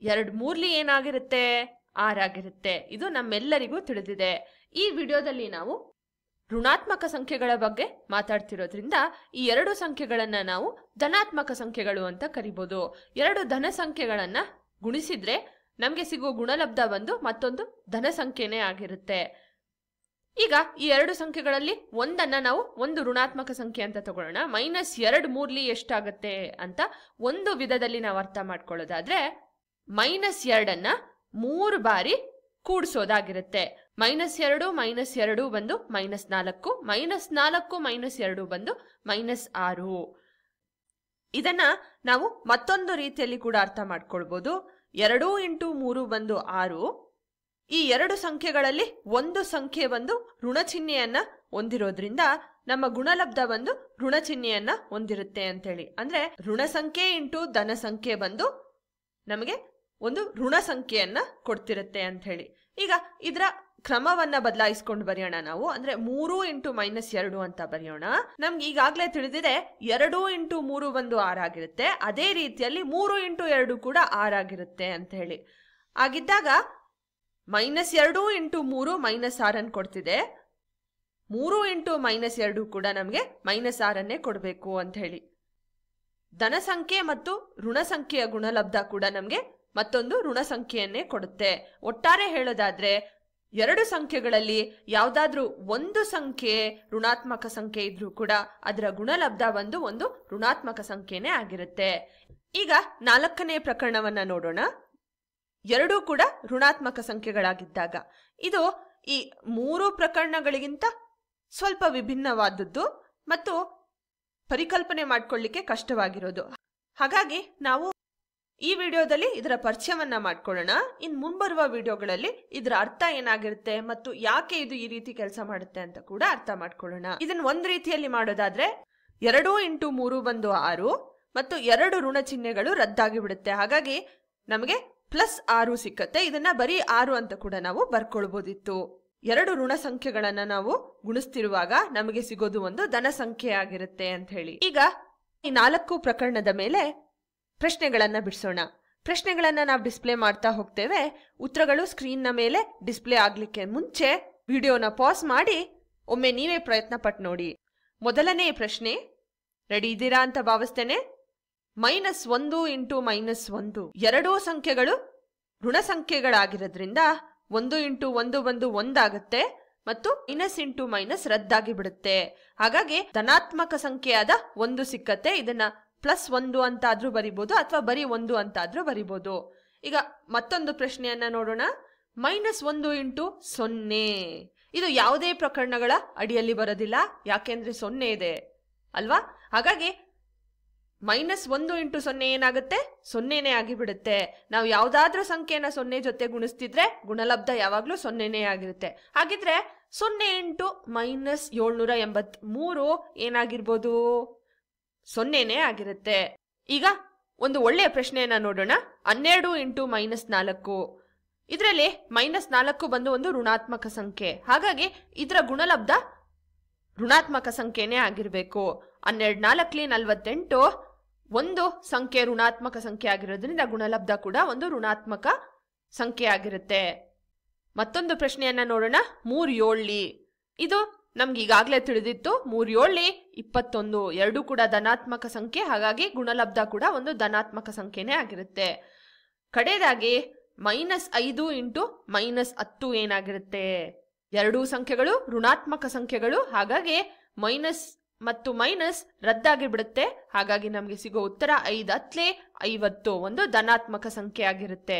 2 ಮೂರ್ಲಿ ಏನಾಗಿರುತ್ತೆ? 6 ಆಗಿರುತ್ತೆ. ಇದು ನಮ್ಮೆಲ್ಲರಿಗೂ ತಿಳಿದಿದೆ. ಈ ವಿಡಿಯೋದಲ್ಲಿ ನಾವು ಋಣಾತ್ಮಕ ಸಂಖ್ಯೆಗಳ ಬಗ್ಗೆ ಮಾತಾಡ್ತಿರೋದ್ರಿಂದ ಈ 2 ಸಂಖ್ಯೆಗಳನ್ನ ನಾವು ಧನಾತ್ಮಕ ಸಂಖ್ಯೆಗಳು ಅಂತ ಕರಿಬಹುದು. 2 ಧನ ಸಂಖ್ಯೆಗಳನ್ನ ಗುಣಿಸಿದ್ರೆ ನಮಗೆ ಸಿಗುವ ಗುಣಲಬ್ಧ ಬಂದು ಮತ್ತೊಂದು ಧನ ಸಂಖ್ಯೆನೇ ಆಗಿರುತ್ತೆ. ಈಗ ಈ 2 ಸಂಖ್ಯೆಗಳಲ್ಲಿ ಒಂದನ್ನ ನಾವು ಒಂದು ಋಣಾತ್ಮಕ ಸಂಖ್ಯೆ ಅಂತ ತಗೊಳ್ಳೋಣ. -2 ಮೂರ್ಲಿ ಎಷ್ಟಾಗತ್ತೆ ಅಂತ ಒಂದು ವಿಧದಲ್ಲಿ ನಾವು ಅರ್ಥ ಮಾಡ್ಕೊಳ್ಳೋದಾದ್ರೆ, -2 3 ಬಾರಿ ಕೂಡಿಸೋದಾಗಿರುತ್ತೆ. -2 -2 ಬಂದು -4, -4 -2 ಬಂದು -6. ಇದನ್ನ ನಾವು ಮತ್ತೊಂದು ರೀತಿಯಲ್ಲಿ ಕೂಡ ಅರ್ಥ ಮಾಡ್ಕೊಳ್ಬಹುದು. 2 × 3 ಬಂದು 6. ಈ 2 ಸಂಖ್ಯೆಗಳಲ್ಲಿ ಒಂದು ಸಂಖ್ಯೆ ಬಂದು ಋಣ ಚಿಹ್ನೆಯನ್ನ ಹೊಂದಿರೋದ್ರಿಂದ ನಮ್ಮ ಗುಣಲಬ್ಧ ಬಂದು ಋಣ ಚಿಹ್ನೆಯನ್ನ ಹೊಂದಿರುತ್ತೆ ಅಂತೇಳಿ. ಅಂದ್ರೆ ಋಣ ಸಂಖ್ಯೆ ಇಂಟು ಧನ ಸಂಖ್ಯೆ ಬಂದು ನಮಗೆ ಒಂದು ಋಣ ಸಂಖ್ಯೆಯನ್ನ ಕೊಡ್ತಿರುತ್ತೆ ಅಂತ ಹೇಳಿ. ಈಗ ಇದರ ಕ್ರಮವನ್ನ ಬದಲಾಯಿಸ್ಕೊಂಡು ಬರೆಯೋಣ ನಾವು. ಅಂದ್ರೆ 3 × -2 ಅಂತ ಬರೆಯೋಣ. ನಮ್ಗೆ ಈಗಾಗಲೇ ತಿಳಿದಿದೆ 2 × 3 ಬಂದು 6 ಆಗಿರುತ್ತೆ. ಅದೇ ರೀತಿಯಲ್ಲಿ 3 × 2 ಕೂಡ 6 ಆಗಿರುತ್ತೆ ಅಂತ ಹೇಳಿ. ಆಗಿದ್ದಾಗ -2 × 3 -6 ಅನ್ನು ಕೊಡ್ತಿದೆ. 3 × -2 ಕೂಡ ನಮಗೆ -6 ಕೊಡಬೇಕು ಅಂತ ಹೇಳಿ. ಧನ ಸಂಖ್ಯೆ ಮತ್ತು ಋಣ ಸಂಖ್ಯೆಯ ಗುಣಲಬ್ಧ ಕೂಡ ನಮಗೆ ಮತ್ತೊಂದು ಋಣ ಸಂಖ್ಯೆಯನ್ನೇ ಕೊಡುತ್ತೆ. ಒಟ್ಟಾರೆ ಹೇಳೋದಾದ್ರೆ 2 ಸಂಖ್ಯೆಗಳಲ್ಲಿ ಯಾವುದಾದ್ರೂ ಒಂದು ಸಂಖ್ಯೆ ಋಣಾತ್ಮಕ ಸಂಖ್ಯೆ ಇದ್ರೂ ಕೂಡ ಅದರ ಗುಣಲಬ್ಧ ಬಂದು ಒಂದು ಋಣಾತ್ಮಕ ಸಂಖ್ಯೆನೇ ಆಗಿರುತ್ತೆ. ಈಗ 4ನೇ ಪ್ರಕರಣವನ್ನ ನೋಡೋಣ. 2 ಕೂಡ ಋಣಾತ್ಮಕ ಸಂಖ್ಯೆಗಳಾಗಿದ್ದಾಗ ಇದು ಈ 3 ಪ್ರಕರಣಗಳಿಗಿಂತ ಸ್ವಲ್ಪ ವಿಭಿನ್ನವಾದದ್ದು ಮತ್ತು ಪರಿಕಲ್ಪನೆ ಮಾಡ್ಕೊಳ್ಳಿಕ್ಕೆ ಕಷ್ಟವಾಗಿರೋದು. ಹಾಗಾಗಿ ನಾವು ಈ ವಿಡಿಯೋದಲ್ಲಿ ಇದರ ಪರಿಚಯವನ್ನ ಮಾಡ್ಕೊಳ್ಳೋಣ. ಇನ್ನು ಮುಂಬರುವ ವಿಡಿಯೋಗಳಲ್ಲಿ ಇದರ ಅರ್ಥ ಏನಾಗಿರುತ್ತೆ ಮತ್ತು ಯಾಕೆ ಇದು ಈ ರೀತಿ ಕೆಲಸ ಮಾಡುತ್ತೆ ಅಂತ ಕೂಡ ಅರ್ಥ ಮಾಡ್ಕೊಳ್ಳೋಣ. ಇದನ್ನ ಒಂದ್ ರೀತಿಯಲ್ಲಿ ಮಾಡೋದಾದ್ರೆ 2 × 3 ಬಂದು 6 ಮತ್ತು 2 ಋಣ ಚಿಹ್ನೆಗಳು ರದ್ದಾಗಿ ಬಿಡುತ್ತೆ. ಹಾಗಾಗಿ ನಮಗೆ +6 ಸಿಕ್ಕತ್ತೆ. ಇದನ್ನ ಬರೀ 6 ಅಂತ ಕೂಡ ನಾವು ಬರ್ಕೊಳ್ಬೋದಿತ್ತು. 2 ಋಣ ಸಂಖ್ಯೆಗಳನ್ನ ನಾವು ಗುಣಿಸ್ತಿರುವಾಗ ನಮಗೆ ಸಿಗೋದು ಒಂದು ಧನ ಸಂಖ್ಯೆ ಆಗಿರುತ್ತೆ ಅಂತ ಹೇಳಿ. ಈಗ ಈ 4 ಪ್ರಕರಣದ ಮೇಲೆ ಪ್ರಶ್ನೆಗಳನ್ನ ಬಿಡಿಸೋಣ. ಪ್ರಶ್ನೆಗಳನ್ನ ನಾವು ಡಿಸ್ಪ್ಲೇ ಮಾಡ್ತಾ ಹೋಗ್ತೇವೆ. ಉತ್ತರಗಳು ಸ್ಕ್ರೀನ್ನ ಮೇಲೆ ಡಿಸ್ಪ್ಲೇ ಆಗ್ಲಿಕ್ಕೆ ಮುಂಚೆ ವಿಡಿಯೋನ ಪಾಸ್ ಮಾಡಿ ಒಮ್ಮೆ ನೀವೇ ಪ್ರಯತ್ನ ಪಟ್ಟು ನೋಡಿ. ಮೊದಲನೇ ಪ್ರಶ್ನೆ, ರೆಡಿ ಇದ್ದೀರಾ ಅಂತ ಭಾವಿಸ್ತೇನೆ. -1 × -1 2 ಸಂಖ್ಯೆಗಳು ಋಣ ಸಂಖ್ಯೆಗಳಾಗಿರೋದ್ರಿಂದ 1 × 1 ಬಂದು 1 ಆಗುತ್ತೆ ಮತ್ತು -× ರದ್ದಾಗಿ ಬಿಡುತ್ತೆ. ಹಾಗಾಗಿ ಧನಾತ್ಮಕ ಸಂಖ್ಯೆಯಾದ 1 ಸಿಕ್ಕತ್ತೆ. ಇದನ್ನ +1 ಅಂತಾದ್ರೂ ಬರಿಬಹುದು ಅಥವಾ ಬರೀ 1 ಅಂತಾದ್ರೂ ಬರಿಬಹುದು. ಈಗ ಮತ್ತೊಂದು ಪ್ರಶ್ನೆಯನ್ನ ನೋಡೋಣ. -1 × 0 ಇದು ಯಾವುದೇ ಪ್ರಕರಣಗಳ ಅಡಿಯಲ್ಲಿ ಬರೋದಿಲ್ಲ, ಯಾಕೆಂದ್ರೆ 0 ಇದೆ ಅಲ್ವಾ. ಹಾಗಾಗಿ -1 × 0 ಏನಾಗುತ್ತೆ? 0ನೇ ಆಗಿಬಿಡುತ್ತೆ. ನಾವು ಯಾವ್ದಾದ್ರೂ ಸಂಖ್ಯೆನ 0 ಜೊತೆ ಗುಣಿಸ್ತಿದ್ರೆ ಗುಣಲಬ್ಧ ಯಾವಾಗ್ಲೂ 0ನೇ ಆಗಿರುತ್ತೆ. ಹಾಗಿದ್ರೆ 0 × -783 ಏನಾಗಿರ್ಬೋದು? 0ನೇ ಆಗಿರುತ್ತೆ. ಈಗ ಒಂದು ಒಳ್ಳೆಯ ಪ್ರಶ್ನೆಯನ್ನ ನೋಡೋಣ. 12 × -4 ಇದರಲ್ಲಿ -4 ಬಂದು ಒಂದು ಋಣಾತ್ಮಕ ಸಂಖ್ಯೆ. ಹಾಗಾಗಿ ಇದರ ಗುಣಲಬ್ಧ ಋಣಾತ್ಮಕ ಸಂಖ್ಯೆನೇ ಆಗಿರ್ಬೇಕು. 12 4 48 ಒಂದು ಸಂಖ್ಯೆ ಋಣಾತ್ಮಕ ಸಂಖ್ಯೆ ಆಗಿರೋದ್ರಿಂದ ಗುಣಲಬ್ಧ ಕೂಡ ಒಂದು ಋಣಾತ್ಮಕ ಸಂಖ್ಯೆ ಆಗಿರುತ್ತೆ. ಮತ್ತೊಂದು ಪ್ರಶ್ನೆಯನ್ನ ನೋಡೋಣ. 3 7 ಇದು ನಮ್ಗೆ ಈಗಾಗಲೇ ತಿಳಿದಿತ್ತು. 3 7 21 ಎರಡು ಕೂಡ ಧನಾತ್ಮಕ ಸಂಖ್ಯೆ. ಹಾಗಾಗಿ ಗುಣಲಬ್ಧ ಕೂಡ ಒಂದು ಧನಾತ್ಮಕ ಸಂಖ್ಯೆನೇ ಆಗಿರುತ್ತೆ. ಕಡೆಯದಾಗಿ -5 × -10 ಏನಾಗಿರುತ್ತೆ? 2 ಸಂಖ್ಯೆಗಳು ಋಣಾತ್ಮಕ ಸಂಖ್ಯೆಗಳು. ಹಾಗಾಗಿ ಮೈನಸ್ ಮತ್ತು ಮೈನಸ್ ರದ್ದಾಗಿ ಬಿಡುತ್ತೆ. ಹಾಗಾಗಿ ನಮಗೆ ಸಿಗೋ ಉತ್ತರ 5 × 10 50 ಒಂದು ಧನಾತ್ಮಕ ಸಂಖ್ಯೆ ಆಗಿರುತ್ತೆ.